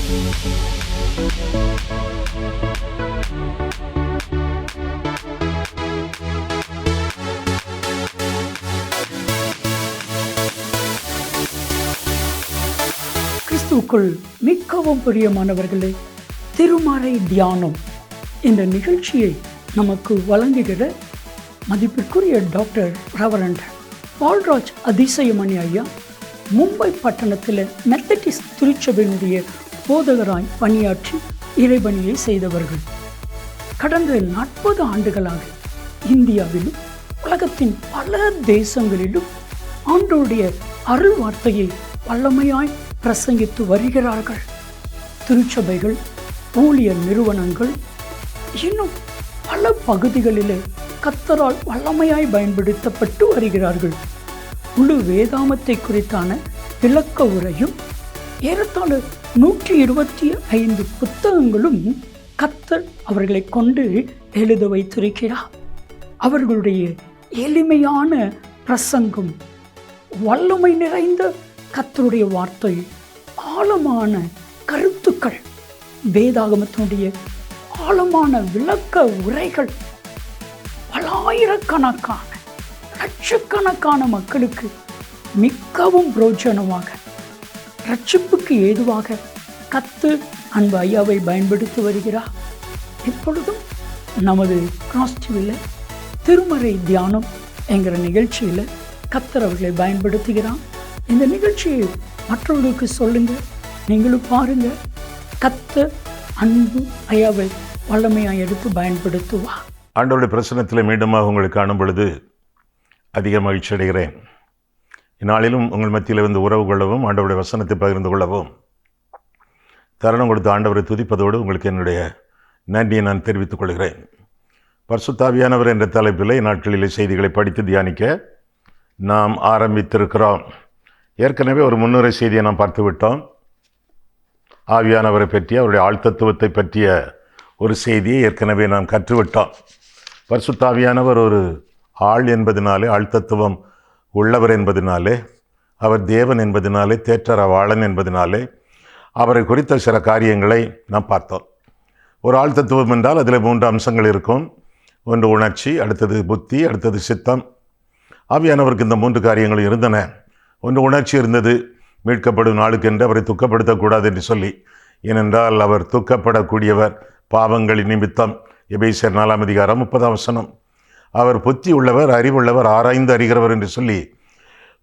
கிறிஸ்துவுக்குள் மிகவும் பிரியமானவர்களே, திருமறை தியானம் இந்த நிகழ்ச்சியை நமக்கு வழங்குகிற மதிப்பிற்குரிய டாக்டர் ரெவரண்ட் பால்ராஜ் அதிசயமணி ஐயா மும்பை பட்டணத்தில் மெத்தடிஸ்ட் திருச்சபையினுடைய போதகராய் பணியாற்றி இறைபணியை செய்தவர்கள். கடந்த 40 ஆண்டுகளாக இந்தியாவிலும் உலகத்தின் பல தேசங்களிலும் ஆண்டவருடைய அருள் வார்த்தையை வல்லமையாய் பிரசங்கித்து வருகிறார்கள். திருச்சபைகள், ஊழியர் நிறுவனங்கள், இன்னும் பல பகுதிகளிலே கர்த்தரால் வல்லமையாய் பயன்படுத்தப்பட்டு வருகிறார்கள். முழு வேதாமத்தை குறித்தான விளக்க உரையும் ஏறத்தாழ 125 புத்தகங்களும் கர்த்தர் அவர்களை கொண்டு எழுத வைத்திருக்கிறார். அவர்களுடைய எளிமையான பிரசங்கம், வல்லமை நிறைந்த கர்த்தருடைய வார்த்தை, ஆழமான கருத்துக்கள், வேதாகமத்தினுடைய ஆழமான விளக்க உரைகள் பலாயிரக்கணக்கான லட்சக்கணக்கான மக்களுக்கு மிகவும் பிரோஜனமாக, ரட்சிப்புக்கு ஏதுவாக கர்த்தர் அன்பு ஐயாவை பயன்படுத்தி வருகிறார். இப்பொழுதும் நமது கிராஸ் டிவியில் திருமறை தியானம் என்கிற நிகழ்ச்சியில் கர்த்தர் அவர்களை பயன்படுத்துகிறார். இந்த நிகழ்ச்சியை மற்றவர்களுக்கு சொல்லுங்க, நீங்களும் பாருங்க. கர்த்தர் அன்பு ஐயாவை வல்லமையாக எடுத்து பயன்படுத்துவார். ஆண்டவருடைய பிரசன்னத்தில் மீண்டுமாக உங்களை காணும் பொழுது அதிக மகிழ்ச்சி அடைகிறேன். இந்நாளிலும் உங்கள் மத்தியில் வந்து உறவு கொள்ளவும், ஆண்டவருடைய வசனத்தை பகிர்ந்து கொள்ளவும் தருணம் கொடுத்து ஆண்டவரை துதிப்பதோடு உங்களுக்கு என்னுடைய நன்றியை நான் தெரிவித்துக் கொள்கிறேன். பரிசுத்த ஆவியானவர் என்ற தலைப்பில் இந்நாட்களிலே செய்திகளை படித்து தியானிக்க நாம் ஆரம்பித்திருக்கிறோம். ஏற்கனவே ஒரு முன்னுரை செய்தியை நாம் பார்த்து விட்டோம். ஆவியானவரை பற்றிய அவருடைய ஆழ்த்தத்துவத்தை பற்றிய ஒரு செய்தியை ஏற்கனவே நாம் கற்றுவிட்டோம். பரிசுத்த ஆவியானவர் ஒரு ஆள் என்பதனாலே, ஆழ்த்தத்துவம் உள்ளவர் என்பதனாலே, அவர் தேவன் என்பதனாலே, தேற்றரவாளன் என்பதனாலே அவரை குறித்த சில காரியங்களை நாம் பார்த்தோம். ஒரு ஆழ்த்தத்துவம் என்றால் அதில் 3 அம்சங்கள் இருக்கும். ஒன்று உணர்ச்சி, அடுத்தது புத்தி, அடுத்தது சித்தம். ஆவியானவருக்கு இந்த 3 காரியங்களும் இருந்தன. ஒன்று உணர்ச்சி இருந்தது, மீட்கப்படும் நாளுக்கென்று அவரை துக்கப்படுத்தக்கூடாது என்று சொல்லி. ஏனென்றால் அவர் துக்கப்படக்கூடியவர் பாவங்களின் நிமித்தம். எபேசியர் 4 அதிகாரம் 30 அவர் புத்தி உள்ளவர், அறிவுள்ளவர், ஆராய்ந்து அறிகிறவர் என்று சொல்லி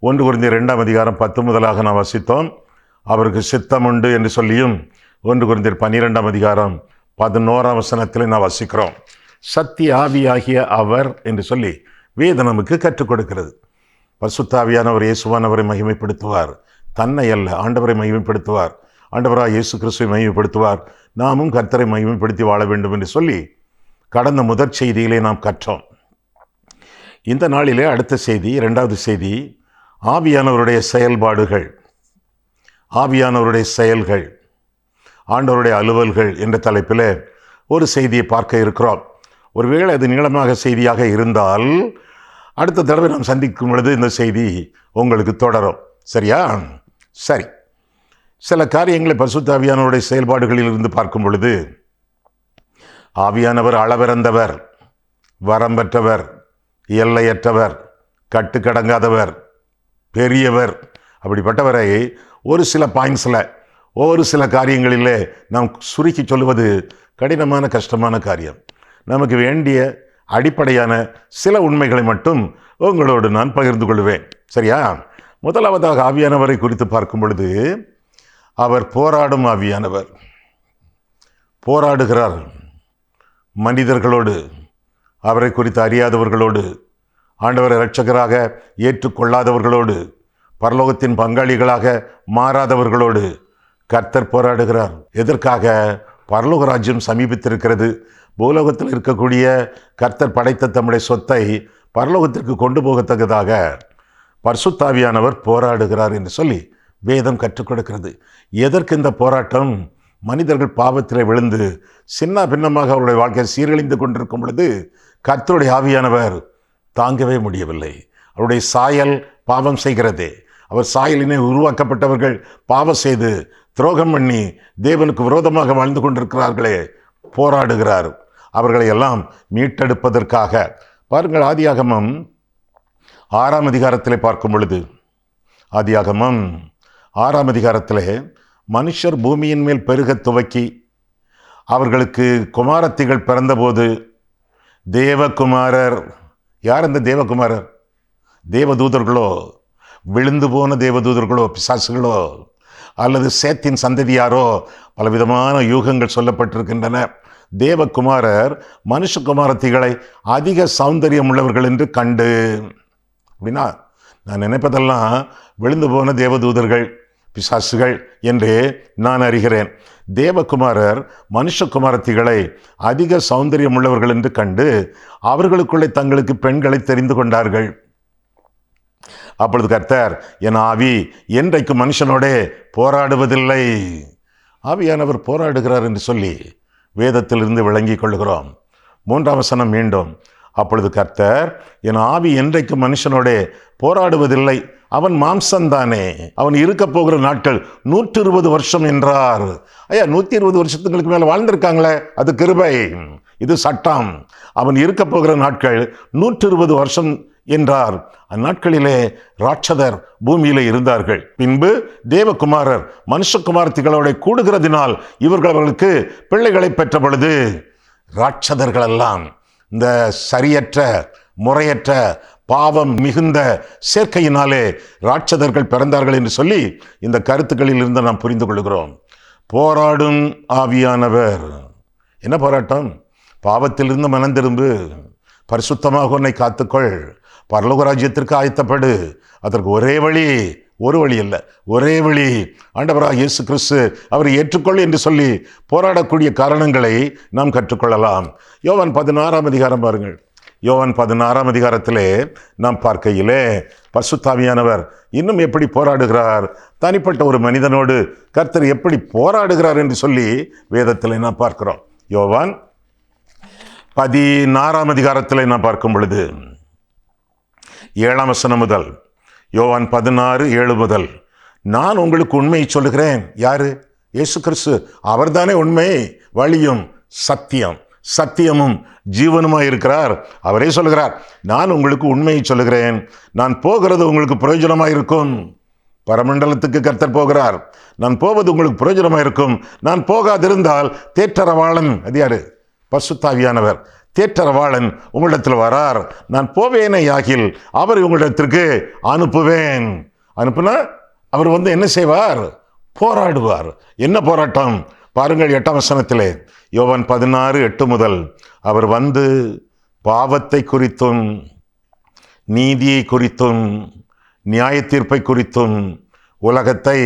1 கொரிந்தியர் 2 அதிகாரம் 10 முதலாக நாம் வசித்தோம். அவருக்கு சித்தம் உண்டு என்று சொல்லியும் 1 கொரிந்தியர் 12 அதிகாரம் 11 நாம் வசிக்கிறோம். சத்திய ஆவியாகிய அவர் என்று சொல்லி வேதம் நமக்கு கற்றுக் கொடுக்கிறது. பரிசுத்த ஆவியானவர் இயேசுவானவரை மகிமைப்படுத்துவார், தன்னை அல்ல ஆண்டவரை மகிமைப்படுத்துவார். ஆண்டவராக இயேசு கிறிஸ்துவை மகிமைப்படுத்துவார். நாமும் கர்த்தரை மகிமைப்படுத்தி வாழ வேண்டும் என்று சொல்லி கடந்த முதற் செய்தியிலே நாம் கற்றோம். இந்த நாளிலே அடுத்த செய்தி, 2வது செய்தி, ஆவியானவருடைய செயல்பாடுகள், ஆவியானவருடைய செயல்கள், ஆண்டவருடைய அலுவல்கள் என்ற தலைப்பில் ஒரு செய்தியை பார்க்க இருக்கிறோம். ஒருவேளை அது நீளமாக செய்தியாக இருந்தால் அடுத்த தடவை நாம் சந்திக்கும் பொழுது இந்த செய்தி உங்களுக்கு தொடரும். சரியா? சரி. சில காரியங்களை பரிசுத்த ஆவியானவருடைய செயல்பாடுகளில் இருந்து பார்க்கும் பொழுது, ஆவியானவர் அளவிறந்தவர், வரம்பற்றவர், எல்லையற்றவர், கட்டுக்கடங்காதவர், பெரியவர். அப்படிப்பட்டவரை ஒரு சில பாயிண்ட்ஸில், ஒரு சில காரியங்களிலே நாம் சுருக்கி சொல்லுவது கடினமான கஷ்டமான காரியம். நமக்கு வேண்டிய அடிப்படையான சில உண்மைகளை மட்டும் உங்களோடு நான் பகிர்ந்து கொள்வேன். சரியா? முதலாவதாக ஆவியானவரை குறித்து பார்க்கும் பொழுது, அவர் போராடும் ஆவியானவர். போராடுகிறார் மனிதர்களோடு, அவரை குறித்து அறியாதவர்களோடு, ஆண்டவரை இரட்சகராக ஏற்றுக்கொள்ளாதவர்களோடு, பரலோகத்தின் பங்காளிகளாக மாறாதவர்களோடு கர்த்தர் போராடுகிறார். எதற்காக? பரலோக ராஜ்யம் சமீபித்திருக்கிறது. பூலோகத்தில் இருக்கக்கூடிய கர்த்தர் படைத்த தம்முடைய சொத்தை பரலோகத்திற்கு கொண்டு போகத்தக்கதாக பரிசுத்த ஆவியானவர் போராடுகிறார் என்று சொல்லி வேதம் கற்றுக் கொடுக்கிறது. எதற்கு இந்த போராட்டம்? மனிதர்கள் பாவத்தில் விழுந்து சின்ன பின்னமாக அவருடைய வாழ்க்கை சீரழிந்து கொண்டிருக்கும் பொழுது கர்த்தருடைய ஆவியானவர் தாங்கவே முடியவில்லை. அவருடைய சாயல் பாவம் செய்கிறதே. அவர் சாயலினை உருவாக்கப்பட்டவர்கள் பாவம் செய்து துரோகம் பண்ணி தேவனுக்கு விரோதமாக வாழ்ந்து கொண்டிருக்கிறார்களே, போராடுகிறார். அவர்களை எல்லாம் மீட்டெடுப்பதற்காக. பாருங்கள், ஆதியாகமம் 6ஆம் அதிகாரத்திலே பார்க்கும் பொழுது, ஆதியாகமம் 6ஆம் அதிகாரத்திலே மனுஷர் பூமியின் மேல் பெருக துவக்கி அவர்களுக்கு குமாரத்திகள் பிறந்தபோது தேவகுமாரர், யார் அந்த தேவகுமாரர்? தேவதூதர்களோ, விழுந்து போன தேவதூதர்களோ, பிசாசுகளோ, அல்லது சேத்தின் சந்ததியாரோ? பலவிதமான யூகங்கள் சொல்லப்பட்டிருக்கின்றன. தேவகுமாரர் மனுஷகுமாரத்திகளை அதிக சௌந்தரியம் உள்ளவர்கள் என்று கண்டு. அப்படின்னா நான் நினைப்பதெல்லாம் விழுந்து போன தேவதூதர்கள், பிசாசுகள் என்று நான் அறிகிறேன். தேவகுமாரர் மனுஷகுமாரத்திகளை அதிக சௌந்தரியம் உள்ளவர்கள் என்று கண்டு அவர்களுக்குள்ளே தங்களுக்கு பெண்களை தெரிந்து கொண்டார்கள். அப்பொழுது கர்த்தர், என் ஆவி என்றைக்கு மனுஷனோடே போராடுவதில்லை. ஆவியானவர் போராடுகிறார் என்று சொல்லி வேதத்திலிருந்து விளங்கி கொள்கிறோம். 3ஆம் வசனம் மீண்டும், அப்பொழுது கர்த்தர், என் ஆவி என்றைக்கு மனுஷனோடே போராடுவதில்லை, அவன் மாம்சந்தானே, அவன் இருக்க போகிற நாட்கள் 120 வருஷம் என்றார். ஐயா, 120 வருஷத்துக்கு மேலே வாழ்ந்திருக்காங்களே, அது கிருபை, இது சட்டம். அவன் இருக்க போகிற நாட்கள் 120 வருஷம் என்றார். அந்நாட்களிலே ராட்சதர் பூமியிலே இருந்தார்கள். பின்பு தேவகுமாரர் மனுஷகுமாரத்திகளோட கூடுகிறதினால் இவர்கள் அவர்களுக்கு பிள்ளைகளை பெற்ற பொழுது ராட்சதர்களெல்லாம் இந்த சரியற்ற முறையற்ற பாவம் மிகுந்த சேர்க்கையினாலே ராட்சதர்கள் பிறந்தார்கள் என்று சொல்லி இந்த கருத்துக்களில் இருந்து நாம் புரிந்து கொள்கிறோம். போராடும் ஆவியானவர். என்ன போராட்டம்? பாவத்திலிருந்து மனம் திரும்பு, பரிசுத்தமாக உன்னை காத்துக்கொள், பரலோக ராஜ்யத்திற்கு ஆயத்தப்படு. அதற்கு ஒரே வழி, ஒரு வழி அல்ல, ஒரே வழி, ஆண்டவராக இயேசு கிறிஸ்து அவரை ஏற்றுக்கொள் என்று சொல்லி போராடக்கூடிய காரணங்களை நாம் கற்றுக்கொள்ளலாம். யோவான் 16ஆம் அதிகாரம் பாருங்கள். யோவான் 16ஆம் அதிகாரத்திலே நாம் பார்க்கையிலே பரிசுத்தாவியானவர் இன்னும் எப்படி போராடுகிறார், தனிப்பட்ட ஒரு மனிதனோடு கர்த்தர் எப்படி போராடுகிறார் என்று சொல்லி வேதத்திலே நாம் பார்க்கிறோம். யோவான் 16ஆம் அதிகாரத்திலே நாம் பார்க்கும் பொழுது 7ஆம் வசனம் முதல், யோவான் 16:7 முதல், நான் உங்களுக்கு உண்மையை சொல்லுகிறேன். யாரு? இயேசு கிறிஸ்து. அவர்தானே உண்மை, வழியும் சத்தியம், சத்தியமும் ஜீவனுமாய் இருக்கிறார். அவரே சொல்லுகிறார், நான் உங்களுக்கு உண்மையை சொல்லுகிறேன், நான் போகிறது உங்களுக்கு பிரயோஜனமாக இருக்கும். பரமண்டலத்துக்கு கர்த்தர் போகிறார், நான் போவது உங்களுக்கு பிரயோஜனமாக இருக்கும். நான் போகாதிருந்தால் தேற்றரவாளன், அது யாரு? பரிசுத்தாவியானவர். தேற்றரவாளன் உங்களிடத்தில் வரார். நான் போவேனே ஆகில் அவர் உங்களிடத்திற்கு அனுப்புவேன். அனுப்புனா அவர் என்ன செய்வார்? போராடுவார். என்ன போராட்டம் பாருங்கள். 8ஆம் வசனத்திலே யோவான் 16:8 முதல், அவர் வந்து பாவத்தை குறித்தும் நீதியை குறித்தும் நியாய தீர்ப்பை குறித்தும் உலகத்தை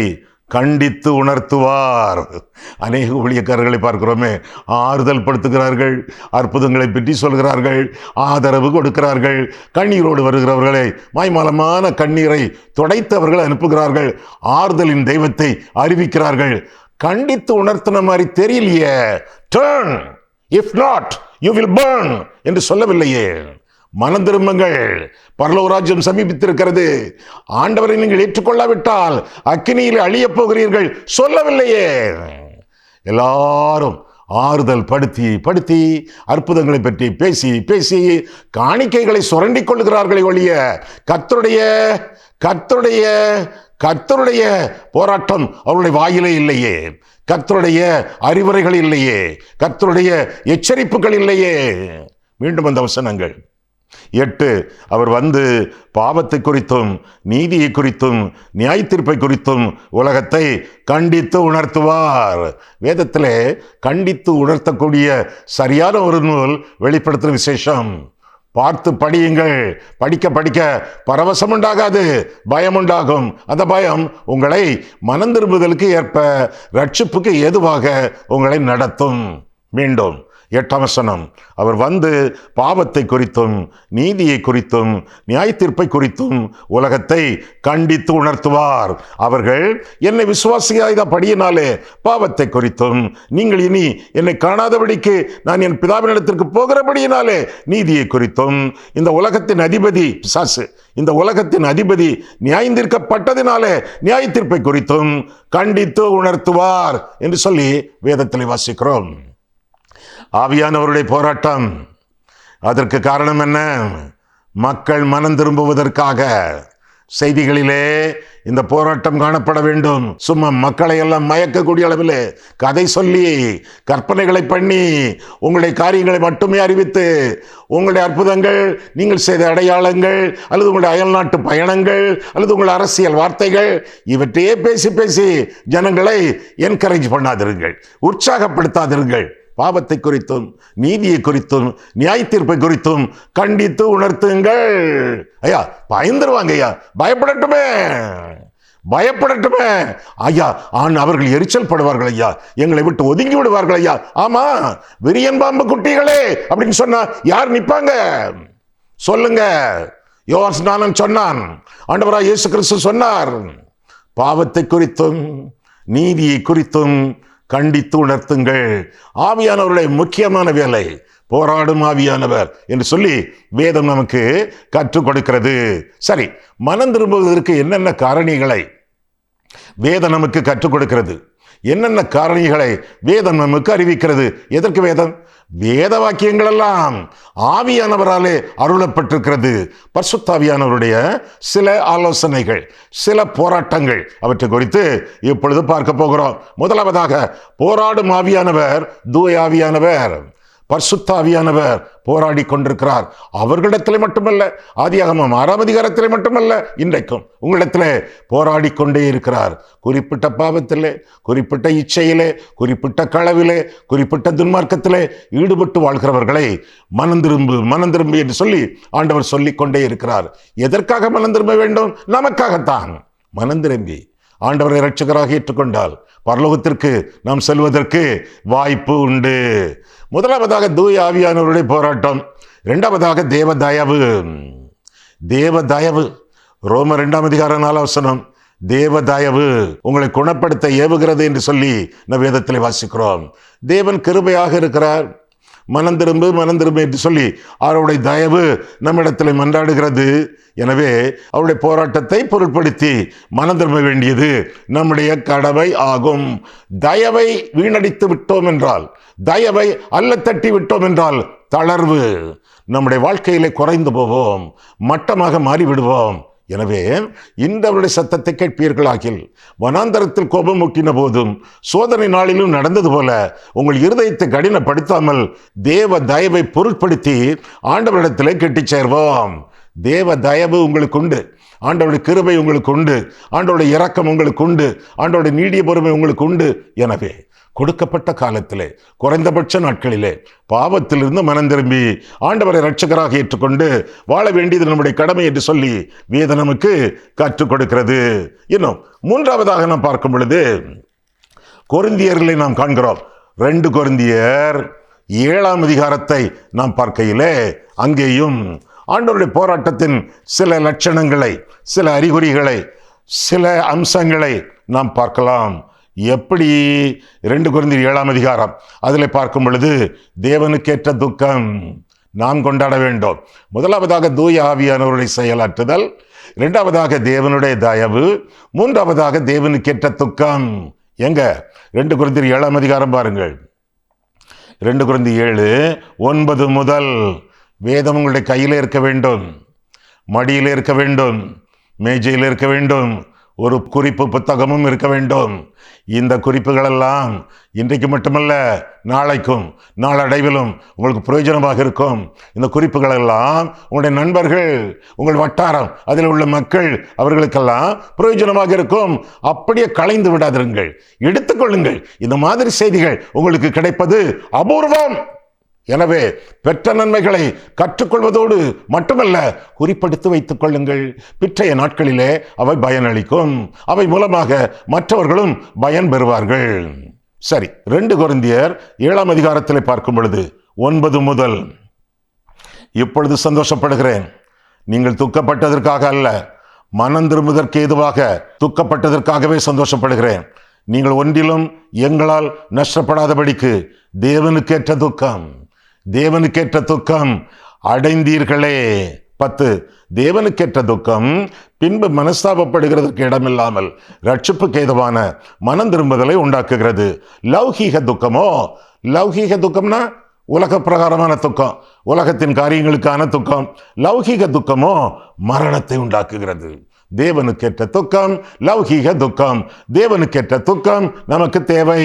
கண்டித்து உணர்த்துவார். அநேக ஊழியக்காரர்களை பார்க்கிறோமே, ஆறுதல் படுத்துகிறார்கள், அற்புதங்களை பற்றி சொல்கிறார்கள், ஆதரவு கொடுக்கிறார்கள், கண்ணீரோடு வருகிறவர்களை மாய்மாலமான கண்ணீரை துடைத்தவர்களை அனுப்புகிறார்கள், ஆறுதலின் தெய்வத்தை அறிவிக்கிறார்கள். கண்டித்து உணர்த்தின மாதிரி தெரியலையே. Turn, if not you will burn என்று சொல்லவில்லையே. மனம் திரும்புங்கள், பரலோக ராஜ்யம் சமீபித்திருக்கிறது, ஆண்டவரை நீங்கள் ஏற்றுக்கொள்ளாவிட்டால் அக்கினியில் அழியப் போகிறீர்கள் சொல்லவில்லையே. எல்லாரும் ஆறுதல் படுத்தி படுத்தி அற்புதங்களை பற்றி பேசி பேசி காணிக்கைகளை சுரண்டிக் கொள்ளுகிறார்களே ஒழிய கர்த்தருடைய போராட்டம் அவருடைய வாயிலே இல்லையே, கர்த்தருடைய அறிவுரைகள் இல்லையே, கர்த்தருடைய எச்சரிப்புகள் இல்லையே. மீண்டும் அந்த வசனங்கள் 8, அவர் வந்து பாவத்தை குறித்தும் நீதியை குறித்தும் நியாய தீர்ப்பை குறித்தும் உலகத்தை கண்டித்து உணர்த்துவார். வேதத்திலே கண்டித்து உணர்த்தக்கூடிய சரியான ஒரு நூல் வெளிப்படுத்துகிற விசேஷம். பார்த்து படியுங்கள். படிக்க படிக்க பரவசம் உண்டாகாது, பயம் உண்டாகும். அந்த பயம் உங்களை மனம் திரும்புதலுக்கு ஏற்ப ரட்சிப்புக்கு ஏதுவாக உங்களை நடத்தும். மீண்டும் 8ஆம் வசனம், அவர் வந்து பாவத்தை குறித்தும் நீதியை குறித்தும் நியாய தீர்ப்பை குறித்தும் உலகத்தை கண்டித்து உணர்த்துவார். அவர்கள் என்னை விசுவாசியாதபடியினாலே பாவத்தை குறித்தும், நீங்கள் இனி என்னை காணாதபடிக்கு நான் என் பிதாவினிடத்திற்கு போகிறபடியினாலே நீதியை குறித்தும், இந்த உலகத்தின் அதிபதி பிசாசு, இந்த உலகத்தின் அதிபதி நியாயந்தீர்க்கப்பட்டதினாலே நியாய தீர்ப்பை குறித்தும் கண்டித்து உணர்த்துவார் என்று சொல்லி வேதத்தில் வாசிக்கிறோம். ஆவியானவருடைய போராட்டம், அதற்கு காரணம் என்ன? மக்கள் மனம் திரும்புவதற்காக. செய்திகளிலே இந்த போராட்டம் காணப்பட வேண்டும். சும்மா மக்களை எல்லாம் மயக்கக்கூடிய அளவில் கதை சொல்லி கற்பனைகளை பண்ணி உங்களுடைய காரியங்களை மட்டுமே அறிவித்து, உங்களுடைய அற்புதங்கள், நீங்கள் செய்த அடையாளங்கள், அல்லது உங்களுடைய அயல்நாட்டு பயணங்கள், அல்லது உங்கள் அரசியல் வார்த்தைகள், இவற்றையே பேசி பேசி ஜனங்களை என்கரேஜ் பண்ணாதிருங்கள், உற்சாகப்படுத்தாதிருங்கள். பாவத்தை குறித்தும் நீதியை குறித்தும் நியாய தீர்ப்பை குறித்தும் கண்டித்து உணர்த்துங்கள். ஐயா பயந்துருவாங்க, ஐயா பயப்படட்டுமே, பயப்படட்டுமே ஐயா. அவர்கள் எரிச்சல் படுவார்கள் ஐயா, எங்களை விட்டு ஒதுங்கி விடுவார்கள் ஐயா. ஆமா, விரியன் பாம்பு குட்டிகளே அப்படின்னு சொன்னா யார் நிப்பாங்க? சொல்லுங்க. யோவான் ஸ்நானன் சொன்னான், ஆண்டவராய் இயேசு கிறிஸ்து சொன்னார், பாவத்தை குறித்தும் நீதியை குறித்தும் கண்டித்து உணர்த்துங்கள். ஆவியானவருடைய முக்கியமான வேலை போராடும் ஆவியானவர் என்று சொல்லி வேதம் நமக்கு கற்றுக் கொடுக்கிறது. சரி, மனம் திரும்புவதற்கு என்னென்ன காரணிகளை வேதம் நமக்கு கற்றுக் கொடுக்கிறது? என்னென்ன காரணிகளை வேதம் நமக்கு அறிவிக்கிறது? எதற்கு வேதம்? வேத வாக்கியங்கள் எல்லாம் ஆவியானவராலே அருளப்பட்டிருக்கிறது. பரிசுத்த ஆவியானவருடைய சில ஆலோசனைகள், சில போராட்டங்கள், அவற்றை குறித்து இப்பொழுது பார்க்க போகிறோம். முதலாவதாக, போராடும் ஆவியானவர், தூய ஆவியானவர், பரிசுத்த ஆவியானவர் போராடி கொண்டிருக்கிறார். அவர்களிடத்திலே மட்டுமல்ல, ஆதியாகமம் 6ஆம் அதிகாரத்திலே மட்டுமல்ல, இன்றைக்கும் உங்களிடத்திலே போராடி கொண்டே இருக்கிறார். குறிப்பிட்ட பாவத்திலே, குறிப்பிட்ட இச்சையிலே, குறிப்பிட்ட களவிலே, குறிப்பிட்ட துன்மார்க்கத்திலே ஈடுபட்டு வாழ்கிறவர்களை மனம் திரும்பு என்று சொல்லி ஆண்டவர் சொல்லிக் கொண்டே இருக்கிறார். எதற்காக மனம் திரும்ப வேண்டும்? நமக்காகத்தான். மனம் திரும்பி ஆண்டவரை இரட்சகராக ஏற்றுக்கொண்டால் பரலோகத்திற்கு நாம் செல்வதற்கு வாய்ப்பு உண்டு. முதலாவதாக தூய ஆவியானவருடைய போராட்டம். இரண்டாவதாக தேவ தயவு. தேவ தயவு, ரோமர் 2ஆம் அதிகாரம் 4ஆம் வசனம், தேவ தயவு உங்களை குணப்படுத்த ஏவுகிறது என்று சொல்லி நம் வேதத்தில் வாசிக்கிறோம். தேவன் கிருபையாக இருக்கிறார். மனம் திரும்பு என்று சொல்லி அவருடைய தயவு நம்மிடத்தில் மன்றாடுகிறது. எனவே அவருடைய போராட்டத்தை பொருட்படுத்தி மனம் திரும்ப வேண்டியது நம்முடைய கடமை ஆகும். தயவை வீணடித்து விட்டோம் என்றால், தயவை அல்ல தட்டி விட்டோம் என்றால் தளர்வு நம்முடைய வாழ்க்கையிலே குறைந்து போவோம், மட்டமாக மாறிவிடுவோம். எனவே இந்தவருடைய சத்தத்தை கேட்பீர்களாகில், வனாந்தரத்தில் கோபம் ஊட்டின போதும் சோதனை நாளிலும் நடந்தது போல உங்கள் இருதயத்தை கடினப்படுத்தாமல் தேவ தயவை பொருட்படுத்தி ஆண்டவரிடத்திலே கெட்டிச் சேர்வோம். தேவ தயவு உங்களுக்கு உண்டு, ஆண்டவருடைய கிருபை உங்களுக்கு உண்டு, ஆண்டவருடைய இரக்கம் உங்களுக்கு உண்டு, ஆண்டவருடைய நீடிய பொறுமை உங்களுக்கு உண்டு. எனவே கொடுக்கப்பட்ட காலத்திலே, குறைந்தபட்ச நாட்களிலே பாவத்திலிருந்து மனம் திரும்பி ஆண்டவரை இரட்சகராக ஏற்றுக்கொண்டு வாழ வேண்டியது நம்முடைய கடமை என்று சொல்லி வேதம் நமக்கு கற்றுக் கொடுக்கிறது. இன்னும் மூன்றாவதாக நாம் பார்க்கும் பொழுது கொரிந்தியர்களை நாம் காண்கிறோம். 2 கொரிந்தியர் 7ஆம் அதிகாரத்தை நாம் பார்க்கையிலே அங்கேயும் ஆண்டவருடைய போராட்டத்தின் சில லட்சணங்களை, சில அறிகுறிகளை, சில அம்சங்களை நாம் பார்க்கலாம். எப்படி? 2 கொரிந்தியர் 7ஆம் அதிகாரம் அதில் பார்க்கும் பொழுது தேவனுக்கேற்ற துக்கம் நாம் கொண்டாட வேண்டும். முதலாவதாக தூய ஆவியானவருடைய செயலாற்றுதல், இரண்டாவதாக தேவனுடைய தயவு, மூன்றாவதாக தேவனுக்கேற்ற துக்கம். எங்க? 2 கொரிந்தியர் 7ஆம் அதிகாரம் பாருங்கள். 2 கொரிந்தியர் 7:9 முதல். வேதம் உங்களுடைய கையில் இருக்க வேண்டும், மடியில் இருக்க வேண்டும், மேஜையில் இருக்க வேண்டும், ஒரு குறிப்பு புத்தகமும் இருக்க வேண்டும். இந்த குறிப்புகளெல்லாம் இன்றைக்கு மட்டுமல்ல, நாளைக்கும் நாளடைவிலும் உங்களுக்கு பிரயோஜனமாக இருக்கும். இந்த குறிப்புகளெல்லாம் உங்களுடைய நண்பர்கள், உங்கள் வட்டாரம், அதில் உள்ள மக்கள், அவர்களுக்கெல்லாம் பிரயோஜனமாக இருக்கும். அப்படியே களைந்து விடாதிருங்கள், எடுத்துக்கொள்ளுங்கள். இந்த மாதிரி செய்திகள் உங்களுக்கு கிடைப்பது அபூர்வம். எனவே பெற்ற நன்மைகளை கற்றுக்கொள்வதோடு மட்டுமல்ல, குறிப்படுத்தி வைத்துக் கொள்ளுங்கள். பிற்றைய நாட்களிலே அவை பயனளிக்கும். அவை மூலமாக மற்றவர்களும் பயன் பெறுவார்கள். சரி, 2 கொரிந்தியர் 7ஆம் அதிகாரத்திலே பார்க்கும் பொழுது 9 முதல், இப்பொழுது சந்தோஷப்படுகிறேன், நீங்கள் துக்கப்பட்டதற்காக அல்ல, மனம் திரும்புவதற்கு ஏதுவாக துக்கப்பட்டதற்காகவே சந்தோஷப்படுகிறேன். நீங்கள் ஒன்றிலும் எங்களால் நஷ்டப்படாதபடிக்கு தேவனுக்கேற்ற துக்கம் அடைந்தீர்களே. 10, தேவனுக்கேற்ற துக்கம் பின்பு மனஸ்தாபப்படுகிறதற்கு இடமில்லாமல் ரட்சிப்புக்கு ஏதுவான மனம் திரும்புதலை உண்டாக்குகிறது. லௌகீக துக்கம்னா உலக பிரகாரமான துக்கம், உலகத்தின் காரியங்களுக்கான துக்கம். லௌகீக துக்கமோ மரணத்தை உண்டாக்குகிறது. தேவனுக்கேற்ற துக்கம், லௌகீக துக்கம். தேவனுக்கேற்ற துக்கம் நமக்கு தேவை.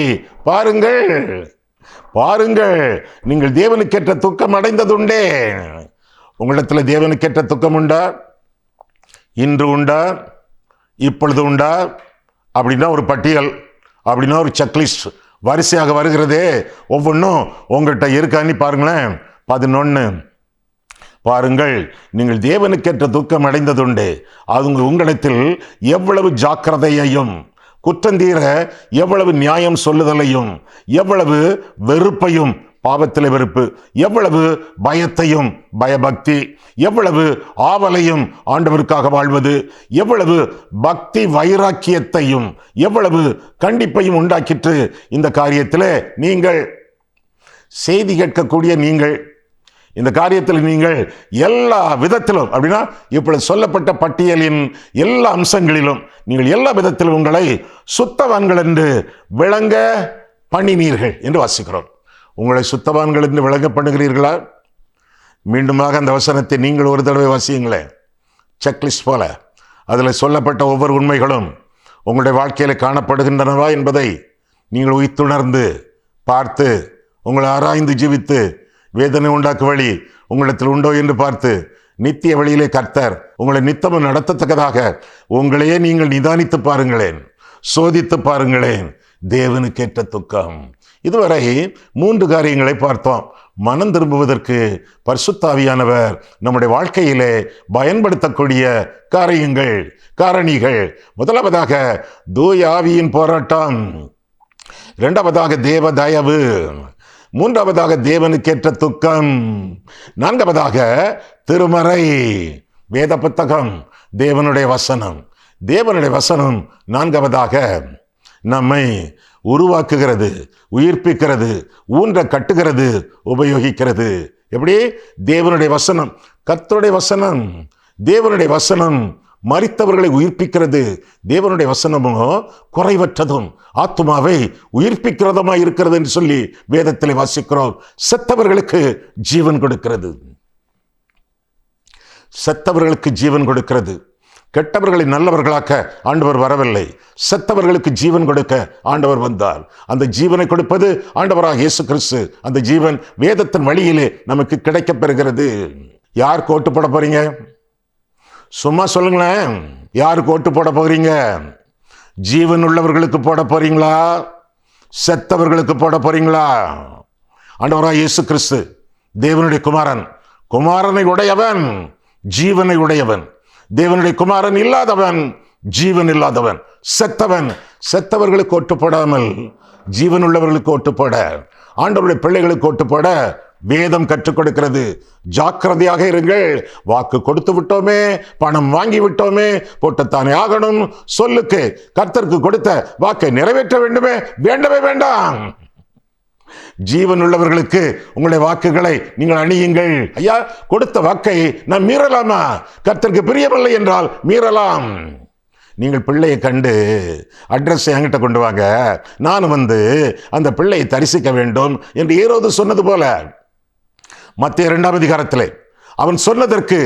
பாருங்கள், நீங்கள் தேவனுக்கேற்ற துக்கம் அடைந்ததுண்டே. உங்களிடத்தில் தேவனுக்கேற்ற துக்கம் உண்டா? இன்று உண்டா? இப்பொழுது உண்டா? அப்படின்னா ஒரு பட்டியல், அப்படின்னா ஒரு செக்லிஸ்ட் வரிசையாக வருகிறதே. ஒவ்வொன்றும் உங்கள்கிட்ட இருக்கான்னு பாருங்களேன். 11, பாருங்கள், நீங்கள் தேவனுக்கேற்ற துக்கம் அடைந்ததுண்டு. அது உங்களிடத்தில் எவ்வளவு ஜாக்கிரதையையும், குற்றந்தீர எவ்வளவு நியாயம் சொல்லுதலையும், எவ்வளவு வெறுப்பையும், பாவத்திலே வெறுப்பு, எவ்வளவு பயத்தையும் பயபக்தி, எவ்வளவு ஆவலையும் ஆண்டவருக்காக வாழ்வது, எவ்வளவு பக்தி வைராக்கியத்தையும், எவ்வளவு கண்டிப்பையும் உண்டாக்கிட்டு இந்த காரியத்திலே நீங்கள் செய்தி கேட்கக்கூடிய நீங்கள், இந்த காரியத்தில் நீங்கள் எல்லா விதத்திலும், அப்படின்னா இப்பொழுது சொல்லப்பட்ட பட்டியலின் எல்லா அம்சங்களிலும் நீங்கள் எல்லா விதத்திலும் உங்களை சுத்தவான்கள் என்று விளங்க பண்ணினீர்கள் என்று வாசிக்கிறோம். உங்களை சுத்தவான்கள் என்று விளங்க பண்ணுகிறீர்களா? மீண்டுமாக அந்த வசனத்தை நீங்கள் ஒரு தடவை வாசியுங்களேன். செக்லிஸ்ட் போல அதில் சொல்லப்பட்ட ஒவ்வொரு உண்மைகளும் உங்களுடைய வாழ்க்கையில் காணப்படுகின்றனவா என்பதை நீங்கள் உய்த்துணர்ந்து பார்த்து, உங்களை ஆராய்ந்து ஜீவித்து, வேதனை உண்டாக்கு வழி உங்களிடத்தில் உண்டோ என்று பார்த்து, நித்திய வழியிலே கர்த்தர் உங்களை நித்தமும் நடத்தத்தக்கதாக உங்களையே நீங்கள் நிதானித்து பாருங்களேன், சோதித்து பாருங்களேன். தேவனுக்கேற்ற துக்கம். இதுவரை 3 காரியங்களை பார்த்தோம். மனம் திரும்புவதற்கு பரிசுத்த ஆவியானவர் நம்முடைய வாழ்க்கையிலே பயன்படுத்தக்கூடிய காரணிகள். முதலாவதாக தூய ஆவியின் போராட்டம், 2வதாக தேவ தயவு, 3வதாக தேவனுக்கேற்ற துக்கம், 4வதாக திருமறை வேத புத்தகம், தேவனுடைய வசனம். 4வதாக நம்மை உருவாக்குகிறது, உயிர்ப்பிக்கிறது, ஊன்ற கட்டுகிறது, உபயோகிக்கிறது. எப்படி? தேவனுடைய வசனம், கர்த்தருடைய வசனம். தேவனுடைய வசனம் மரித்தவர்களை உயிர்ப்பிக்கிறது. தேவனுடைய வசனமோ குறைவற்றதும் ஆத்துமாவை உயிர்ப்பிக்கிறதுமாய் இருக்கிறது என்று சொல்லி வேதத்தில் வாசிக்கிறோம். செத்தவர்களுக்கு ஜீவன் கொடுக்கிறது. கெட்டவர்களை நல்லவர்களாக்க ஆண்டவர் வரவில்லை, செத்தவர்களுக்கு ஜீவன் கொடுக்க ஆண்டவர் வந்தார். அந்த ஜீவனை கொடுப்பது ஆண்டவராக இயேசு கிறிஸ்து. அந்த ஜீவன் வேதத்தின் வழியிலே நமக்கு கிடைக்கப் பெறுகிறது. யாருக்கு ஓட்டு போட போறீங்க? சும்மா சொல்லுங்களேன். யாருக்கு ஓட்டு போட போகிறீங்க? ஜீவன் உள்ளவர்களுக்கு போட போறீங்களா? செத்தவர்களுக்கு போட போறீங்களா? ஆண்டவராக இயேசு கிறிஸ்து தேவனுடைய குமாரனை உடையவன், ஜீவனை உடையவன். தேவனுடைய குமாரன் இல்லாதவன் ஜீவன் இல்லாதவன், செத்தவர்களுக்கு ஓட்டு போடாமல் ஜீவன் உள்ளவர்களுக்கு ஓட்டு போட, ஆண்டவருடைய பிள்ளைகளுக்கு ஓட்டு போட வேதம் கற்றுக் கொடுக்கிறது. ஜாக்கிரதையாக இருங்கள். வாக்கு கொடுத்து விட்டோமே, பணம் வாங்கி விட்டோமே, போட்டுத்தானே ஆகணும். சொல்லுக்கு கர்த்தருக்கு கொடுத்த வாக்கை நிறைவேற்ற வேண்டவே வேண்டாம். ஜீவன் உள்ளவர்களுக்கு உங்களுடைய வாக்குகளை நீங்கள் அணியுங்கள். ஐயா, கொடுத்த வாக்கை நான் மீறலாமா? கர்த்தருக்கு பிரியமில்லை என்றால் மீறலாம். நீங்கள் பிள்ளையை கண்டு அட்ரஸ் என்கிட்ட கொண்டு வாங்க, நான் அந்த பிள்ளையை தரிசிக்க வேண்டும் என்று ஏரோது சொன்னது போல, மத்தேயு 2ஆம் அதிகாரத்திலே அவன் சொன்னதற்கு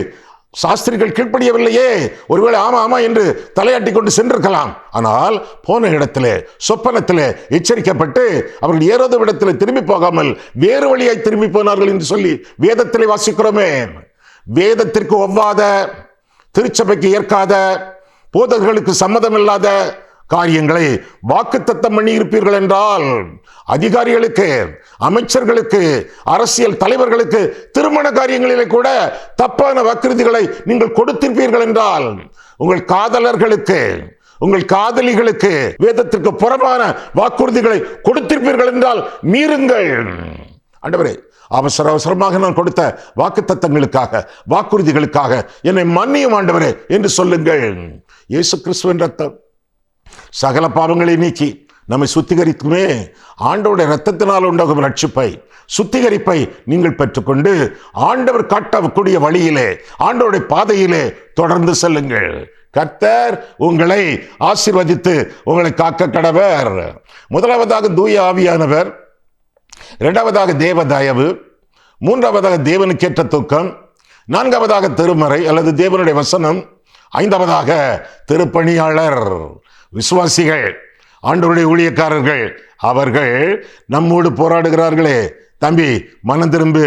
சாஸ்திரிகள் கீழ்ப்படியவில்லையே. ஒருவேளை ஆமா என்று தலையாட்டி கொண்டு சென்றிருக்கலாம். ஆனால் போன இடத்திலே சொப்பனத்திலே எச்சரிக்கப்பட்டு அவர்கள் ஏரோது இடத்திலே திரும்பி போகாமல் வேறு வழியாய் திரும்பி போனார்கள் என்று சொல்லி வேதத்திலே வாசிக்கிறோமே. வேதத்திற்கு ஒவ்வாத, திருச்சபைக்கு ஏற்காத, போதகர்களுக்கு சம்மதம் இல்லாத காரியங்களை வாக்குத்தத்தம் பண்ணி இருப்பீர்கள் என்றால், அதிகாரிகளுக்கு, அமைச்சர்களுக்கு, அரசியல் தலைவர்களுக்கு திருமண காரியங்களிலே கூட தப்பான வாக்குறுதிகளை நீங்கள் கொடுத்திருப்பீர்கள் என்றால், உங்கள் காதலர்களுக்கு, உங்கள் காதலிகளுக்கு வேதத்திற்கு புறம்பான வாக்குறுதிகளை கொடுத்து வைத்திருப்பீர்கள் என்றால் மீறுங்கள். ஆண்டவரே, அவசர அவசரமாக நான் கொடுத்த வாக்குத்தத்தங்களுக்காக, வாக்குறுதிகளுக்காக என்னை மன்னியும் ஆண்டவரே என்று சொல்லுங்கள். இயேசு கிறிஸ்துவின் ரத்தம் சகல பாவங்களை நீக்கி நம்மை சுத்திகரிக்குமே. ஆண்டவருடைய ரத்தத்தினால் உண்டாகும் ரட்சிப்பை, சுத்திகரிப்பை நீங்கள் பெற்றுக்கொண்டு ஆண்டவர் காட்டக்கூடிய வழியிலே, ஆண்டவருடைய பாதையிலே தொடர்ந்து செல்லுங்கள். கர்த்தர் உங்களை ஆசீர்வதித்து உங்களை காக்க கடவர். முதலாவதாக தூய ஆவியானவர், இரண்டாவதாக தேவ தயவு, மூன்றாவதாக தேவனுக்கேற்ற தூக்கம், நான்காவதாக திருமறை அல்லது தேவனுடைய வசனம், ஐந்தாவதாக திருப்பணியாளர். விசுவாசிகள், ஆண்டவருடைய ஊழியக்காரர்கள், அவர்கள் நம்மோடு போராடுகிறார்களே, தம்பி மனம் திரும்பு,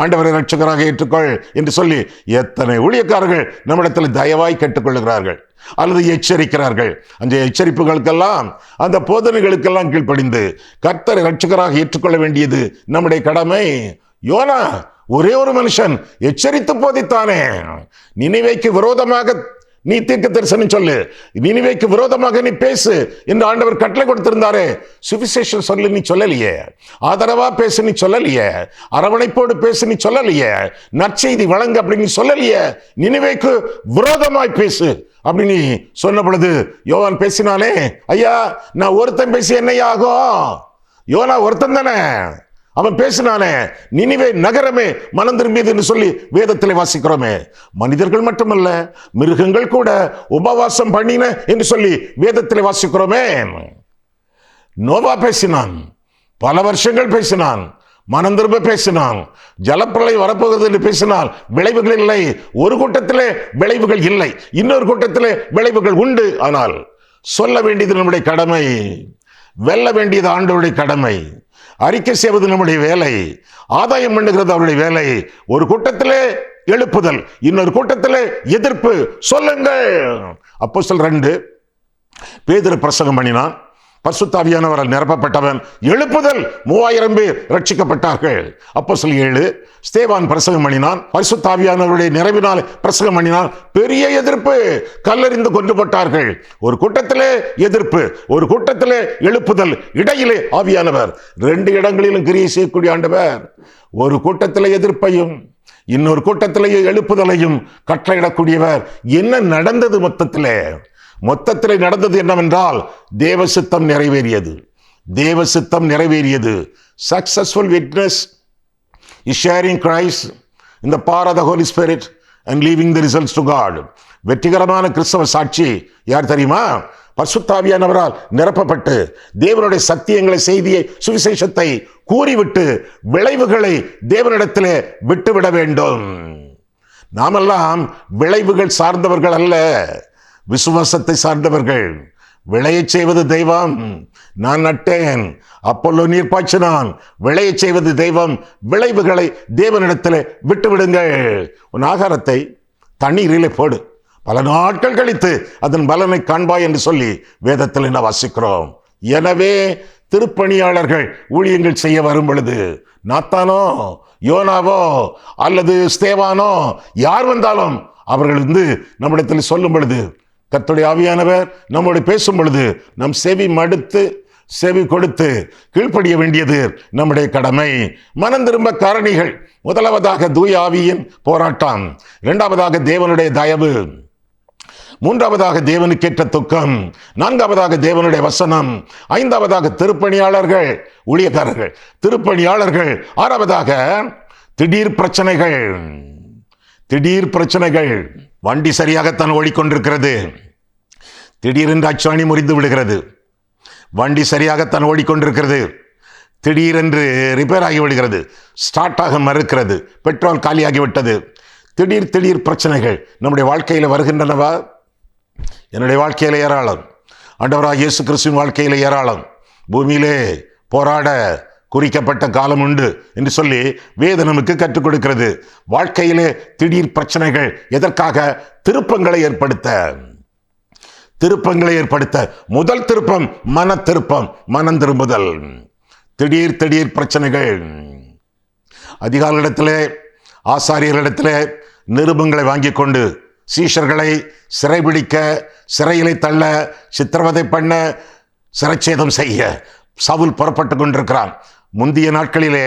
ஆண்டவரை ரட்சகராக ஏற்றுக்கொள் என்று சொல்லி எத்தனை ஊழியக்காரர்கள் நம்மிடத்தில் தயவாய் கேட்டுக்கொள்கிறார்கள் அல்லது எச்சரிக்கிறார்கள். அந்த எச்சரிப்புகளுக்கெல்லாம், அந்த போதனைகளுக்கெல்லாம் கீழ்ப்படிந்து கர்த்தரை ரட்சகராக ஏற்றுக்கொள்ள வேண்டியது நம்முடைய கடமை. யோனா ஒரே ஒரு மனுஷன் எச்சரித்து போதித்தானே, நினிவேக்கு விரோதமாக நீ தீர்க்க தரிசனம் சொல்லு, நினிவேக்கு விரோதமாக நீ பேசு என்று ஆண்டவர் கட்டளை கொடுத்திருந்தாரே. சுவிசேஷம் சொல்லு நீ சொல்லலையே, ஆதரவா பேசு நீ சொல்லலையே, அரவணைப்போடு பேசு நீ சொல்லலையே, நற்செய்தி வழங்க அப்படின்னு சொல்லலையே, நினிவேக்கு விரோதமாய் பேசு அப்படின்னு சொன்ன பொழுது யோவான் பேசினானே, ஐயா நான் ஒருத்தன் பேசி என்னையாகும்? யோனா ஒருத்தன் தானே, அவன் பேசினானே, நினிவே நகரமே மனம் திரும்பியது என்று சொல்லி வேதத்திலே வாசிக்கிறோமே. மனிதர்கள் மட்டுமல்ல, மிருகங்கள் கூட உபவாசம் பண்ணின என்று சொல்லி வேதத்திலே வாசிக்கிறோமே. நோவா பேசினான், பல வருஷங்கள் பேசினான், மனம் திரும்ப பேசினான். ஜலப்பிரளயம் வரப்போகிறது என்று பேசினால் விளைவுகள் இல்லை. ஒரு கூட்டத்திலே விளைவுகள் இல்லை, இன்னொரு கூட்டத்திலே விளைவுகள் உண்டு. ஆனால் சொல்ல வேண்டியது நம்முடைய கடமை, வெல்ல வேண்டியது ஆண்டவருடைய கடமை. அறிக்கை செய்வது நம்முடைய வேலை, ஆதாயம் பண்ணுகிறது அவருடைய வேலை. ஒரு கூட்டத்திலே எழுப்புதல், இன்னொரு கூட்டத்திலே எதிர்ப்பு. சொல்லுங்கள். அப்போஸ்தலர் 2 பேதுரு பிரசங்கம் பண்ணினான், பரிசுத்த ஆவியானவரால் நிரப்பப்பட்டவன். எழுப்புதல், 3000 பேர் ரட்சிக்கப்பட்டார்கள். அப்போஸ்தலர் 7 ஸ்தேவான் பிரசங்கம் பண்ணினான், பரிசுத்த ஆவியானவருடைய நிறைவினால் பிரசங்கம் பண்ணினான். பெரிய எதிர்ப்பு, கல்லறிந்து கொண்டு போட்டார்கள். ஒரு கூட்டத்திலே எதிர்ப்பு, ஒரு கூட்டத்திலே எழுப்புதல், இடையிலே ஆவியானவர். 2 இடங்களிலும் கிரியை செய்யக்கூடிய ஆண்டவர். ஒரு கூட்டத்திலே எதிர்ப்பையும் இன்னொரு கூட்டத்திலேயே எழுப்புதலையும் கட்டளையிடக்கூடியவர். என்ன நடந்தது? மொத்தத்திலே நடந்தது என்னவென்றால், தேவ சித்தம் நிறைவேறியது. தேவ சித்தம் நிறைவேறியது. Successful witness is sharing Christ in the power of the Holy Spirit and leaving the results to God. வெற்றிகரமான கிறிஸ்தவ சாட்சி யார் தெரியுமா? பரிசுத்த ஆவியானவரால் நிரப்பப்பட்டு தேவனுடைய சத்தியங்களை, செய்தியை, சுவிசேஷத்தை கூறிவிட்டு விளைவுகளை தேவனிடத்திலே விட்டுவிட வேண்டும். நாமெல்லாம் விளைவுகள் சார்ந்தவர்கள் அல்ல, விசுவாசத்தை சார்ந்தவர்கள். விளையச் செய்வது தெய்வம், நான் நட்டேன், அப்பொல்லோ நீர் பாய்ச்சினான். விளையச் செய்வது தெய்வம், விளைவுகளை தேவனிடத்தில் விட்டுவிடுங்கள். உன் ஆகாரத்தை தண்ணீரிலே போடு, பல நாட்கள் கழித்து அதன் பலனை காண்பாய் என்று சொல்லி வேதத்தில் என்ன வாசிக்கிறோம். எனவே திருப்பணியாளர்கள் ஊழியங்கள் செய்ய வரும் பொழுது, நாத்தானோ, யோனாவோ அல்லது ஸ்தேவானோ யார் வந்தாலும் அவர்கள் நம்மிடத்தில் சொல்லும் பொழுது, கர்த்தருடைய ஆவியானவர் நம்மோடு பேசும் பொழுது நம் செவி மடுத்து, செவி கொடுத்து கீழ்ப்படிய வேண்டியது நம்முடைய கடமை. மனம் திரும்ப காரணிகள். முதலாவதாக தூய ஆவியின் போராட்டம், இரண்டாவதாக தேவனுடைய தயவு, மூன்றாவதாக தேவனுக்கேற்ற துக்கம், நான்காவதாக தேவனுடைய வசனம், ஐந்தாவதாக திருப்பணியாளர்கள், ஊழியக்காரர்கள், திருப்பணியாளர்கள், ஆறாவதாக திடீர் பிரச்சனைகள். திடீர் பிரச்சனைகள். வண்டி சரியாகத்தான் ஓடிக்கொண்டிருக்கிறது, திடீரென்று அச்சாணி முறிந்து விடுகிறது. வண்டி சரியாகத்தான் ஓடிக்கொண்டிருக்கிறது, திடீரென்று ரிப்பேர் ஆகிவிடுகிறது, ஸ்டார்ட் ஆக மறுக்கிறது, பெட்ரோல் காலியாகிவிட்டது. திடீர் பிரச்சனைகள் நம்முடைய வாழ்க்கையில் வருகின்றனவா? என்னுடைய வாழ்க்கையில் ஏராளம், ஆண்டவராகிய இயேசு கிறிஸ்துவின் வாழ்க்கையில் ஏராளம். பூமியிலே போராட குறிக்கப்பட்ட காலம் உண்டு என்று சொல்லி வேதம் நமக்கு கற்றுக் கொடுக்கிறது. வாழ்க்கையிலே திடீர் பிரச்சனைகள் எதற்காக? திருப்பங்களை ஏற்படுத்த. முதல் திருப்பம் மன திருப்பம், மனம் திரும்புதல். திடீர் பிரச்சனைகள். அதிகாரிகளிடத்திலே, ஆசாரியர்களிடத்திலே நிருபங்களை வாங்கி கொண்டு சீஷர்களை சிறைபிடிக்க, சிறையிலே தள்ள, சித்திரவதை பண்ண, சிறைச்சேதம் செய்ய சவுல் புறப்பட்டு கொண்டிருக்கிறான். முந்திய நாட்களிலே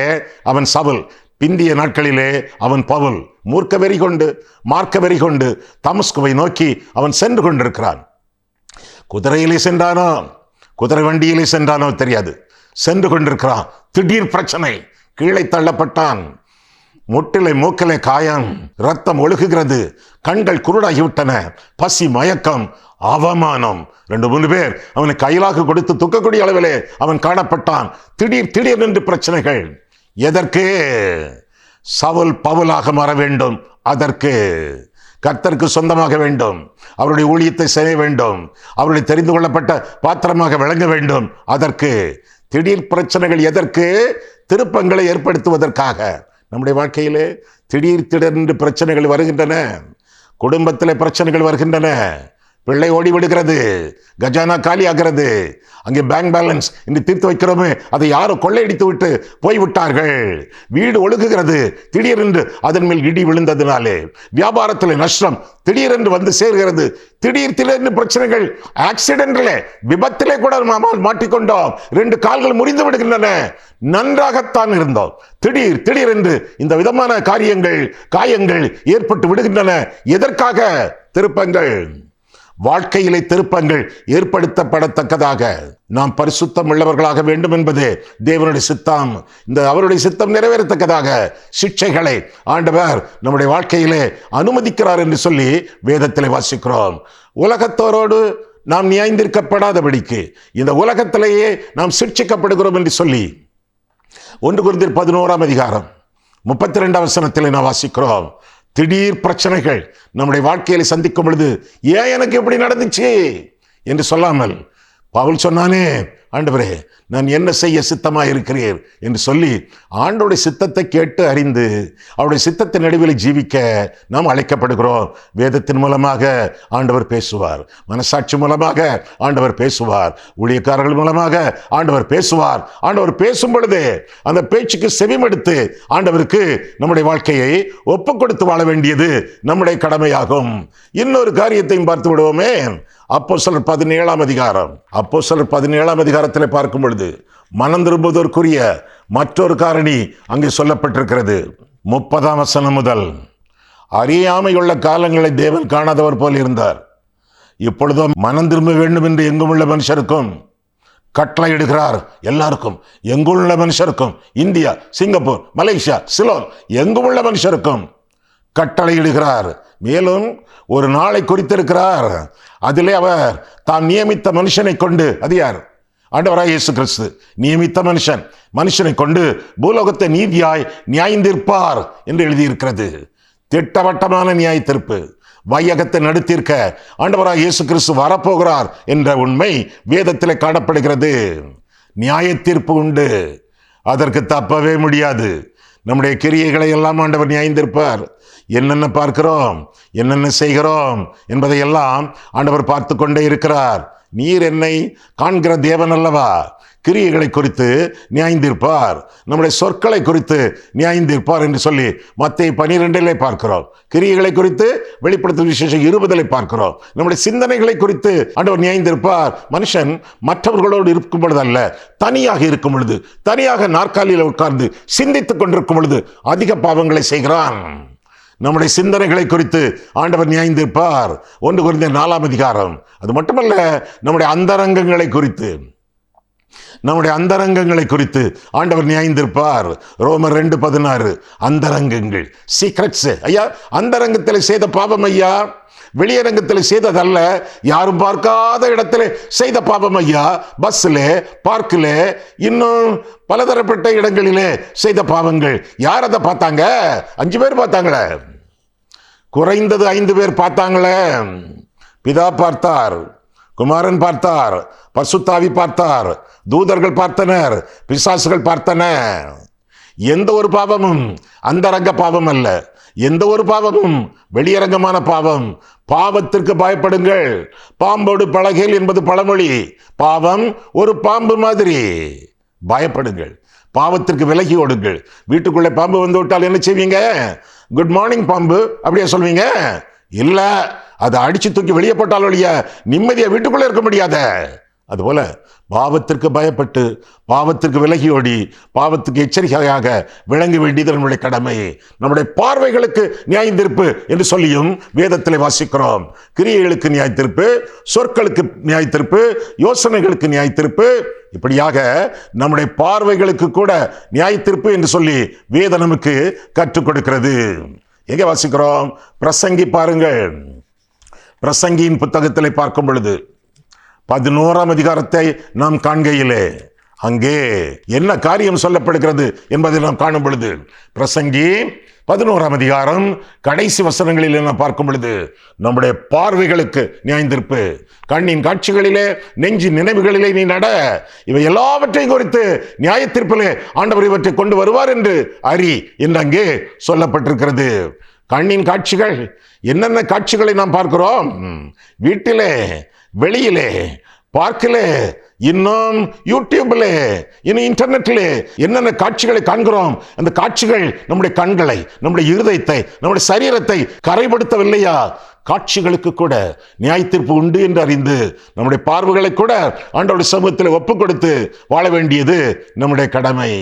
அவன் சவுல், பிந்திய நாட்களிலே அவன் பவுல். மூர்க்க வெறி கொண்டு, மார்க்க வெறி கொண்டு தமஸ்குவை நோக்கி அவன் சென்று கொண்டிருக்கிறான். குதிரையிலே சென்றானோ, குதிரை வண்டியிலே சென்றானோ தெரியாது, சென்று கொண்டிருக்கிறான். திடீர் பிரச்சனை, கீழே தள்ளப்பட்டான். முட்டிலே மூக்கிலே காயம், ரத்தம் ஒழுகுகிறது, கண்கள் குருடாகிவிட்டன, பசி, மயக்கம், அவமானம். 2-3 பேர் அவனை கையிலாக கொடுத்து தூக்கக்கூடிய அளவிலே அவன் காணப்பட்டான். திடீர் என்று பிரச்சனைகள். எதற்கு? சவுல் பவுலாக மாற வேண்டும். அதற்கு கர்த்தருக்கு சொந்தமாக வேண்டும். அவருடைய ஊழியத்தை செய்ய வேண்டும். அவருடைய தெரிந்து கொள்ளப்பட்ட பாத்திரமாக விளங்க வேண்டும். அதற்கு திடீர் பிரச்சனைகள் எதற்கு? திருப்பங்களை ஏற்படுத்துவதற்காக. நம்முடைய வாழ்க்கையிலே திடீர் பிரச்சனைகள் வருகின்றன. குடும்பத்திலே பிரச்சனைகள் வருகின்றன. பிள்ளை ஓடி விடுகிறது, கஜானா காலி ஆகிறது, அங்கே பேங்க் பேலன்ஸ் இன்று தீர்த்து வைக்கிறோமே அதை யாரோ கொள்ளையடித்து விட்டு போய்விட்டார்கள். வீடு ஒழுகுகிறது, திடீரென்று அதன் மேல் இடி விழுந்ததினாலே வியாபாரத்தில் நஷ்டம் திடீரென்று வந்து சேர்கிறது. திடீர் பிரச்சனைகள். ஆக்சிடென்ட்ல, விபத்திலே கூட மாட்டிக்கொண்டோம். 2 கால்கள் முறிந்து விடுகின்றன. நன்றாகத்தான் இருந்தோம். திடீரென்று இந்த விதமான காயங்கள் ஏற்பட்டு விடுகின்றன. எதற்காக? திருப்பங்கள். வாழ்க்கையிலே திருப்பங்கள் ஏற்படுத்தப்படத்தக்கதாக நாம் பரிசுத்தம் உள்ளவர்களாக வேண்டும் என்பது தேவனுடைய சித்தம். இந்த அவருடைய சித்தம் நிறைவேறத்தக்கதாக சிக்ஷைகளை ஆண்டவர் நம்முடைய வாழ்க்கையிலே அனுமதிக்கிறார் என்று சொல்லி வேதத்திலே வாசிக்கிறோம். உலகத்தோரோடு நாம் நியாயந்திருக்கப்படாதபடிக்கு இந்த உலகத்திலேயே நாம் சிக்ஷிக்கப்படுகிறோம் என்று சொல்லி 1 கொரிந்தியர் 11:32 நாம் வாசிக்கிறோம். திடீர் பிரச்சனைகள் நம்முடைய வாழ்க்கையில சந்திக்கும் பொழுது, ஏன் எனக்கு எப்படி நடந்துச்சு என்று சொல்லாமல் பவுல் சொன்னானே, ஆண்டவரே நான் என்ன செய்ய சித்தமாக இருக்கிறீர் என்று சொல்லி ஆண்டோடைய சித்தத்தை கேட்டு அறிந்து அவருடைய சித்தத்தின் நடுவில் ஜீவிக்க நாம் அழைக்கப்படுகிறோம். வேதத்தின் மூலமாக ஆண்டவர் பேசுவார், மனசாட்சி மூலமாக ஆண்டவர் பேசுவார், ஊழியக்காரர்கள் மூலமாக ஆண்டவர் பேசுவார். ஆண்டவர் பேசும் பொழுது அந்த பேச்சுக்கு செவிமடுத்து ஆண்டவருக்கு நம்முடைய வாழ்க்கையை ஒப்புக் கொடுத்து வாழ வேண்டியது நம்முடைய கடமையாகும். இன்னொரு காரியத்தையும் பார்த்து விடுவோமே. அப்போஸ்தலர் 17 அதிகாரத்தில் பார்க்கும் பொழுது மனம் திரும்புவதற்குரிய மற்றொரு காரணி அங்கே சொல்லப்பட்டிருக்கிறது. 30ஆம் வசனம் முதல், அறியாமையுள்ள காலங்களை தேவன் காணாதவர் போல் இருந்தார். இப்பொழுதும் மனம் திரும்ப வேண்டும் என்று எங்குமுள்ள மனுஷருக்கும் கட்டளை இடுகிறார். எல்லாருக்கும், எங்குள்ள மனுஷருக்கும், இந்தியா, சிங்கப்பூர், மலேசியா, சிலோன், எங்குமுள்ள மனுஷருக்கும் கட்டளை இடுகிறார். மேலும் ஒரு நாளை குறித்திருக்கிறார். அதிலே அவர் தாம் நியமித்த மனுஷனை கொண்டு, அது யார்? ஆண்டவராய் இயேசு கிறிஸ்து நியமித்த மனுஷனை கொண்டு பூலோகத்தை நீதியாய் நியாயந்தீர்ப்பார் என்று எழுதியிருக்கிறது. திட்டவட்டமான நியாய தீர்ப்பு, வையகத்தை நடுத்தீர்க்க ஆண்டவராய் இயேசு கிறிஸ்து வரப்போகிறார் என்ற உண்மை வேதத்திலே காணப்படுகிறது. நியாய தீர்ப்பு உண்டு, அதற்கு தப்பவே முடியாது. நம்முடைய கிரியைகளை எல்லாம் ஆண்டவர் நியாயந்தீர்ப்பார். என்னென்ன பார்க்கிறோம், என்னென்ன செய்கிறோம் என்பதையெல்லாம் ஆண்டவர் பார்த்து கொண்டே இருக்கிறார். நீர் என்னை காண்கிற தேவன் அல்லவா? கிரியைகளை குறித்து நியாயந்தீர்ப்பார், நம்முடைய சொற்களை குறித்து நியாயந்தீர்ப்பார் என்று சொல்லி மத்தேயு 12 பார்க்கிறோம். கிரியைகளை குறித்து வெளிப்படுத்தும் விசேஷம் 20 பார்க்கிறோம். நம்முடைய சிந்தனைகளை குறித்து ஆண்டவர் நியாயந்தீர்ப்பார். மனுஷன் மற்றவர்களோடு இருக்கும் பொழுது அல்ல, தனியாக இருக்கும் பொழுது, தனியாக நாற்காலியில் உட்கார்ந்து சிந்தித்துக் கொண்டிருக்கும் பொழுது அதிக பாவங்களை செய்கிறான். நம்முடைய சிந்தனைகளை குறித்து ஆண்டவர் நியாயந்தீர்ப்பார். 1 கொரிந்தியர் 4ஆம் அதிகாரம். அது மட்டுமல்ல, நம்முடைய அந்தரங்கங்களை குறித்து ஆண்டவர் நியாயந்தீர்ப்பார். ரோமர் 2:16. அந்தரங்கங்கள், சீக்ரெட்ஸ். ஐயா, அந்தரங்கத்தில் செய்த பாவம் ஐயா, வெளியரங்கத்தில் செய்ததல்ல, யாரும் பார்க்காத இடத்துல செய்த பாவம் ஐயா. பஸ்ஸில், பார்க்கில், இன்னும் பலதரப்பட்ட இடங்களிலே செய்த பாவங்கள். யார் அதை பார்த்தாங்க? 5 பேர் பார்த்தாங்களே, குறைந்தது 5 பேர் பார்த்தாங்களே. பிதா பார்த்தார், குமாரன் பார்த்தார், பரிசுத்தாவி பார்த்தார், தூதர்கள் பார்த்தனர், பிசாசுகள் பார்த்தன. எந்த ஒரு பாவமும் அந்தரங்க பாவம் அல்ல, எந்த ஒரு பாவமும் வெளியரங்கமான பாவம். பாவத்திற்கு பயப்படுங்கள், பாம்போடு பழகேல் என்பது பழமொழி. பாவம் ஒரு பாம்பு மாதிரி. பயப்படுங்கள், பாவத்திற்கு விலகி ஓடுங்கள். வீட்டுக்குள்ளே பாம்பு வந்து விட்டால் என்ன செய்வீங்க? குட் மார்னிங் பாம்பு அப்படியே சொல்வீங்க? இல்ல, அதை அடிச்சு தூக்கி வெளியே போட்டாலும் இல்லையா நிம்மதியா வீட்டுக்குள்ளே இருக்க முடியாத. அதுபோல பாவத்திற்கு பயப்பட்டு பாவத்திற்கு விலகி ஓடி பாவத்துக்கு எச்சரிக்கையாக விளங்க வேண்டியது நம்முடைய கடமை. நம்முடைய பார்வைகளுக்கு நியாயத்தீர்ப்பு என்று சொல்லியும் வேதத்திலே வாசிக்கிறோம். கிரியைகளுக்கு நியாயத்தீர்ப்பு, சொற்களுக்கு நியாயத்தீர்ப்பு, யோசனைகளுக்கு நியாயத்தீர்ப்பு, இப்படியாக நம்முடைய பார்வைகளுக்கு கூட நியாயத்தீர்ப்பு என்று சொல்லி வேதம் நமக்கு கற்றுக் கொடுக்கிறது. எங்கே வாசிக்கிறோம்? பிரசங்கி பாருங்கள். பிரசங்கியின் புத்தகத்திலே பார்க்கும் பொழுது 11ஆம் அதிகாரத்தை நாம் காண்கையிலே அங்கே என்ன காரியம் சொல்லப்படுகிறது என்பதை நாம் காணும் பொழுது, பிரசங்கி 11ஆம் அதிகாரம் கடைசி வசனங்களில் நாம் பார்க்கும் பொழுது, நம்முடைய பார்வைகளுக்கு நியாயத்தீர்ப்பு, கண்ணின் காட்சிகளிலே நெஞ்சின் நினைவுகளிலே நீ நட, இவை எல்லாவற்றையும் குறித்து நியாயத்தீர்ப்பிலே ஆண்டவர் இவற்றை கொண்டு வருவார் என்று அறி என்று அங்கே சொல்லப்பட்டிருக்கிறது. கண்ணின் காட்சிகள், என்னென்ன காட்சிகளை நாம் பார்க்கிறோம்? வீட்டிலே, வெளியிலே, பார்க்கலே, இன்னும் யூடியூப்ல, இன்னும் இன்டர்நெட்ல என்னென்ன காட்சிகளை காண்கிறோம். அந்த காட்சிகள் நம்முடைய கண்களை, நம்முடைய இருதயத்தை, நம்முடைய சரீரத்தை கரைப்படுத்தவில்லையா? காட்சிகளுக்கு கூட நியாயத்தீர்ப்பு உண்டு என்று அறிந்து நம்முடைய பார்வைகளை கூட ஆண்டவருடைய சமூகத்தில் ஒப்பு கொடுத்து வாழ வேண்டியது நம்முடைய கடமை.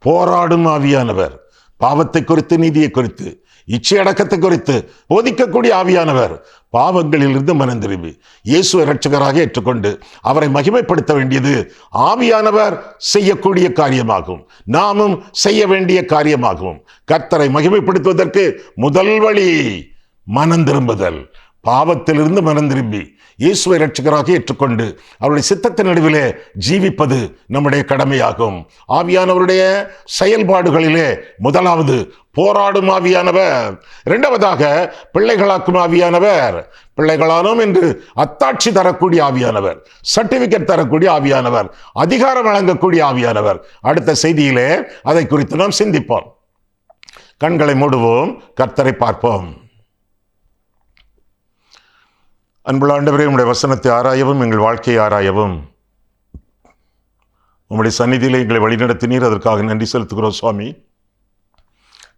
போராடும் ஆவியானவர் பாவத்தை குறித்து, நீதியை குறித்து, இச்சை அடக்கத்தை குறித்து போதிக்கக்கூடிய ஆவியானவர் பாவங்களிலிருந்து மனம் திரும்பி இயேசுவை இரட்சகராக ஏற்றுக்கொண்டு அவரை மகிமைப்படுத்த வேண்டியது ஆவியானவர் செய்யக்கூடிய காரியமாகும், நாமும் செய்ய வேண்டிய காரியமாகும். கர்த்தரை மகிமைப்படுத்துவதற்கு முதல் வழி மனம் திரும்புதல். பாவத்திலிருந்து மனம் திரும்பி இயேசுவை இரட்சகராக ஏற்றுக்கொண்டு அவருடைய சித்தத்தின் நடுவிலே ஜீவிப்பது நம்முடைய கடமையாகும். ஆவியானவருடைய செயல்பாடுகளிலே முதலாவது போராடும் ஆவியானவர், இரண்டாவதாக பிள்ளைகளாக்கும் ஆவியானவர், பிள்ளைகளானோம் என்று அத்தாட்சி தரக்கூடிய ஆவியானவர், சர்டிபிகேட் தரக்கூடிய ஆவியானவர், அதிகாரம் வழங்கக்கூடிய ஆவியானவர். அடுத்த செய்தியிலே அதை குறித்து நாம் சிந்திப்போம். கண்களை மூடுவோம், கர்த்தரை பார்ப்போம். அன்புள்ள ஆண்டவரே, உம்முடைய வசனத்தை ஆராயவும் எங்கள் வாழ்க்கையை ஆராயவும் உம்முடைய சந்நிதியிலே எங்களை வழிநடத்தினீர். அதற்காக நன்றி செலுத்துகிறோம் சுவாமி.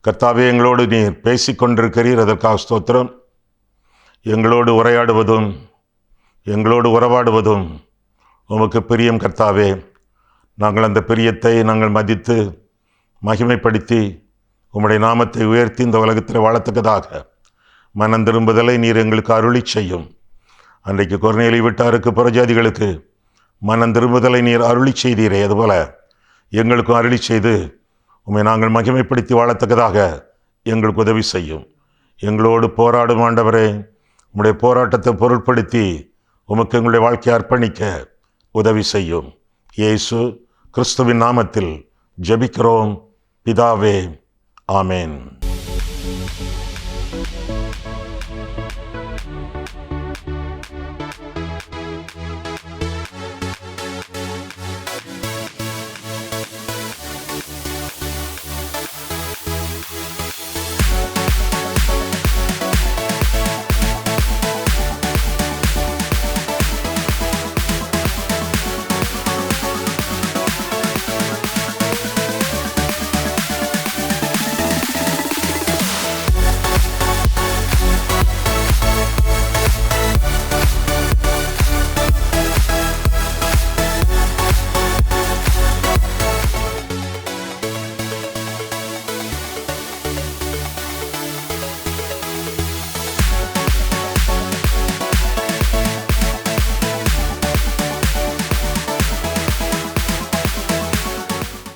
கர்த்தாவே, எங்களோடு நீர் பேசிக்கொண்டிருக்கிறீர், அதற்காக ஸ்தோத்திரம். எங்களோடு உரையாடுவதும் எங்களோடு உறவாடுவதும் உமக்கு பிரியம் கர்த்தாவே. நாங்கள் அந்த பிரியத்தை நாங்கள் மதித்து மகிமைப்படுத்தி உம்முடைய நாமத்தை உயர்த்தி இந்த உலகத்தில் வாழத்தக்கதாக மனம் திரும்புதலை நீர் எங்களுக்கு அருளி செய்யும். அன்றைக்கு கொர்நேலி வீட்டாருக்கு, புறஜாதிகளுக்கு மனம் திரும்புதலை நீர் அருளி செய்தீரே, அதுபோல எங்களுக்கும் அருளி செய்து உம்மை நாங்கள் மகிமைப்படுத்தி வாழத்தக்கதாக எங்களுக்கு உதவி செய்யும். எங்களோடு போராடும் ஆண்டவரே, உம்முடைய போராட்டத்தை பொருட்படுத்தி உமக்கு எங்களுடைய வாழ்க்கையை அர்ப்பணிக்க உதவி செய்யும். இயேசு கிறிஸ்துவின் நாமத்தில் ஜெபிக்கிறோம் பிதாவே, ஆமேன்.